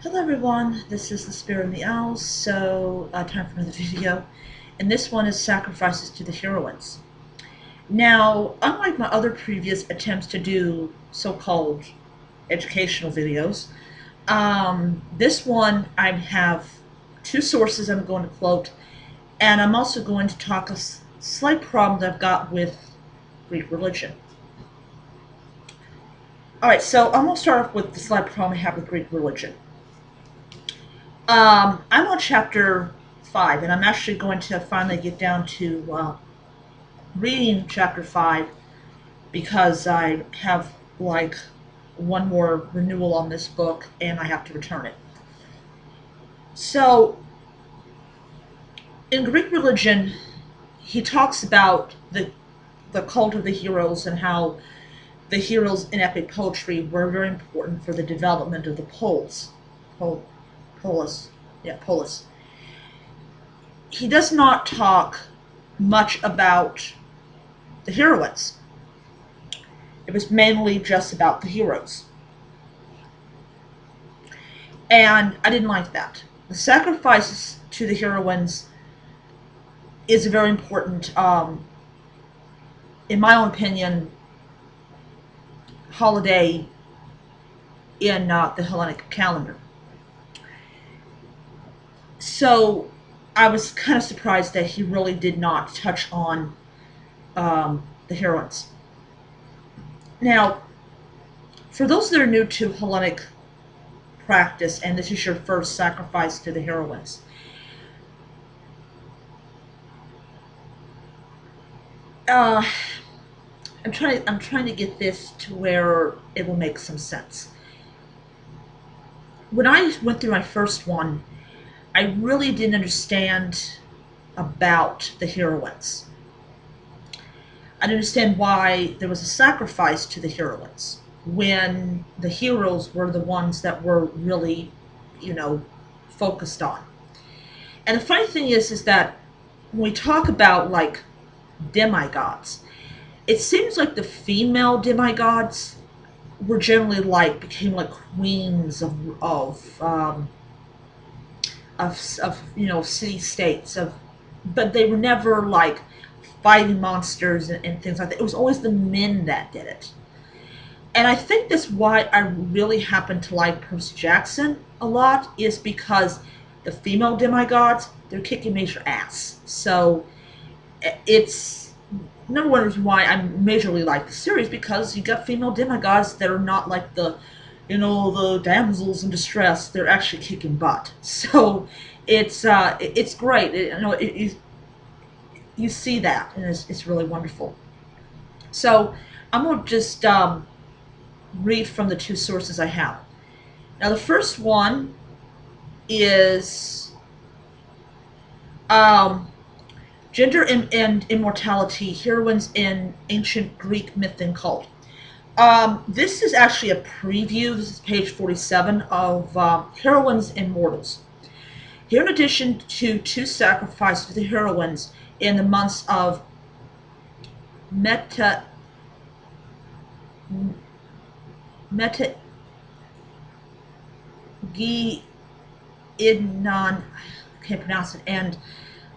Hello everyone, this is the Spirit of the Owls, so time for another video, and this one is Sacrifices to the Heroines. Now, unlike my other previous attempts to do so-called educational videos, this one I have two sources I'm going to quote, and I'm also going to talk a slight problem that I've got with Greek religion. Alright, so I'm going to start off with the slight problem I have with Greek religion. I'm on chapter 5, and I'm actually going to finally get down to reading chapter 5 because I have like one more renewal on this book and I have to return it. So, in Greek religion, he talks about the cult of the heroes and how the heroes in epic poetry were very important for the development of the polis. Polis. He does not talk much about the heroines. It was mainly just about the heroes. And I didn't like that. The sacrifices to the heroines is a very important, in my own opinion, holiday in the Hellenic calendar. So I was kind of surprised that he really did not touch on the heroines. Now, for those that are new to Hellenic practice, and this is your first sacrifice to the heroines, I'm trying to get this to where it will make some sense. When I went through my first one, I really didn't understand about the heroines. I didn't understand why there was a sacrifice to the heroines when the heroes were the ones that were really, focused on. And the funny thing is that when we talk about like demigods, it seems like the female demigods were generally became like queens of city states but they were never like fighting monsters and things like that. It was always the men that did it. And I think that's why I really happen to like Percy Jackson a lot, is because the female demigods, they're kicking major ass. So it's number one reason why I majorly like the series, because you got female demigods that are not like the damsels in distress. They're actually kicking butt. So it's great. You see that, and it's really wonderful. So I'm going to just read from the two sources I have. Now, the first one is Gender and Immortality, Heroines in Ancient Greek Myth and Cult. This is actually a preview. This is page 47 of Heroines and Mortals. Here, in addition to two sacrifices to the heroines in the months of Meta Idnan, I can't pronounce it, and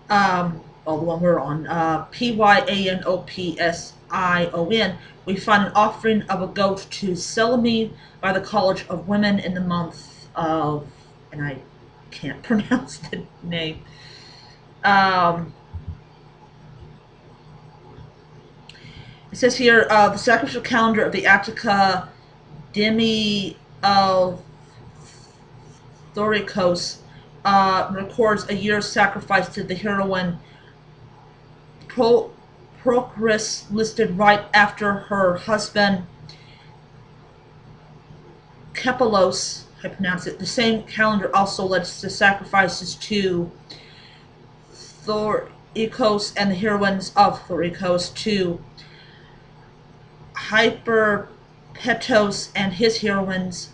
the one we're on, Pyanopsion, we find an offering of a goat to Selene by the College of Women in the month of, and I can't pronounce the name. It says here, the sacrificial calendar of the Attica Demi of Thorikos records a year's sacrifice to the heroine Procris, listed right after her husband Kepelos, I pronounce it. The same calendar also lists the sacrifices to Thorikos and the heroines of Thorikos, to Hyperpetos and his heroines,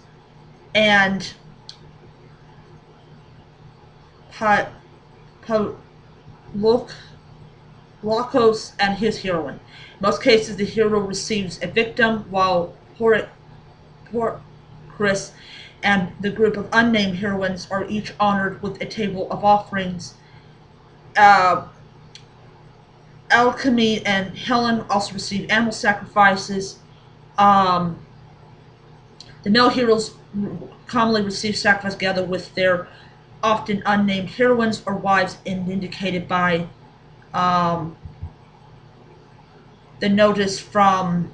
and Glaucos and his heroine. In most cases, the hero receives a victim, while Chris, and the group of unnamed heroines are each honored with a table of offerings. Uh, Alchemy and Helen also receive animal sacrifices. Um, the male heroes commonly receive sacrifice together with their often unnamed heroines or wives, indicated by um, the notice from,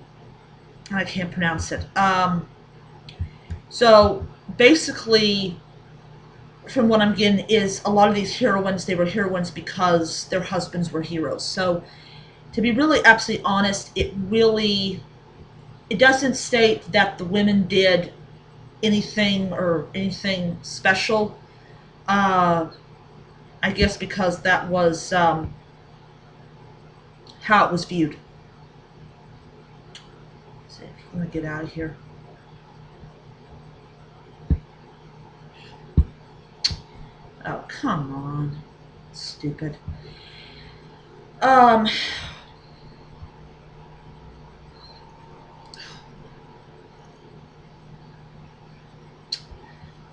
I can't pronounce it. So basically, from what I'm getting, is a lot of these heroines, they were heroines because their husbands were heroes. So to be really absolutely honest, it doesn't state that the women did anything special. Uh, I guess because that was how it was viewed. So I'm gonna get out of here. Oh, come on. Stupid. Um,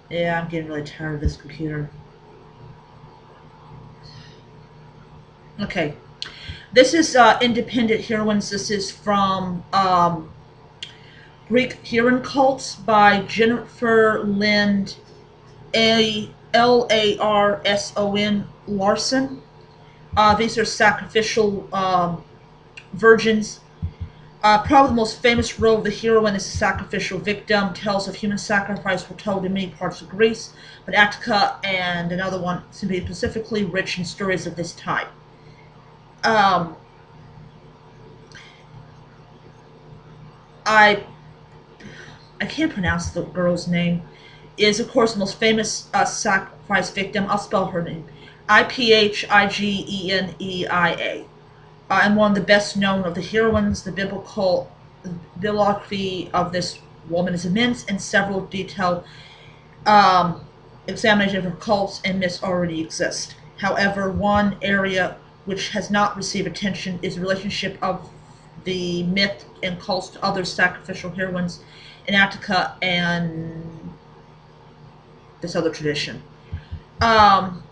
yeah, I'm getting really tired of this computer. Okay. This is Independent Heroines. This is from Greek Heroine Cults by Jennifer Lind, Larson. Larson. These are sacrificial virgins. Probably the most famous role of the heroine is the sacrificial victim. Tales of human sacrifice were told in many parts of Greece, but Attica and another one seem to be specifically rich in stories of this type. Um, I I can't pronounce the girl's name. Is of course the most famous sacrifice victim. I'll spell her name: Iphigeneia. And one of the best known of the heroines. The bibliography of this woman is immense, and several detailed um, examination of her cults and myths already exist. However, one area which has not received attention is the relationship of the myth and cults to other sacrificial heroines in Attica and this other tradition. Um,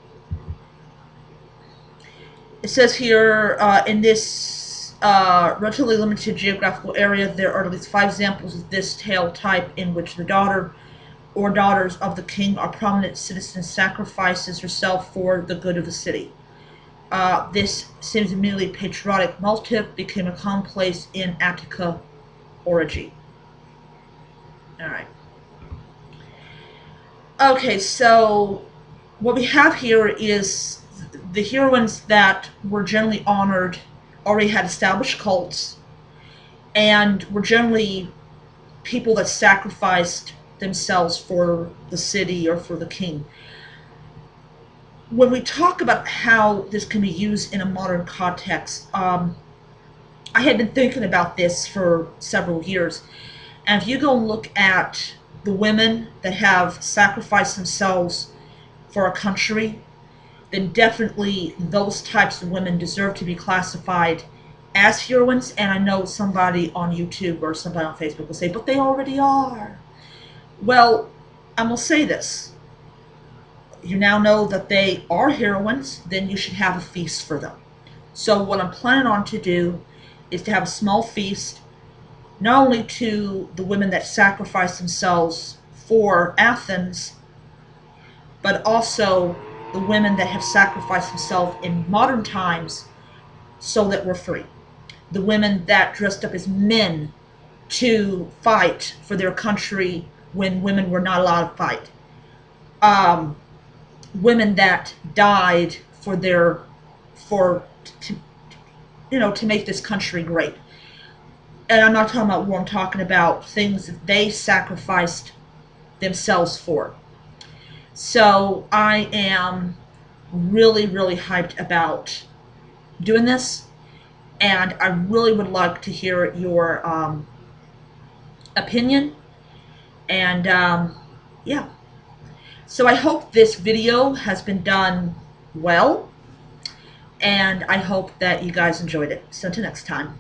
It says here in this relatively limited geographical area, there are at least 5 examples of this tale type in which the daughter or daughters of the king or prominent citizen sacrifices herself for the good of the city. This seems immediately patriotic motive became a commonplace in Attica orgy. Alright. Okay, so what we have here is the heroines that were generally honored already had established cults and were generally people that sacrificed themselves for the city or for the king. When we talk about how this can be used in a modern context, I had been thinking about this for several years. And if you go and look at the women that have sacrificed themselves for a country, then definitely those types of women deserve to be classified as heroines. And I know somebody on YouTube or somebody on Facebook will say, but they already are. Well, I'm going to say this. You now know that they are heroines, then you should have a feast for them. So what I'm planning on to do is to have a small feast, not only to the women that sacrificed themselves for Athens, but also the women that have sacrificed themselves in modern times so that we're free. The women that dressed up as men to fight for their country when women were not allowed to fight. Women that died for to make this country great. And I'm not talking about war, I'm talking about things that they sacrificed themselves for. So I am really, really hyped about doing this, and I really would like to hear your opinion. And yeah, so I hope this video has been done well, and I hope that you guys enjoyed it. So until next time.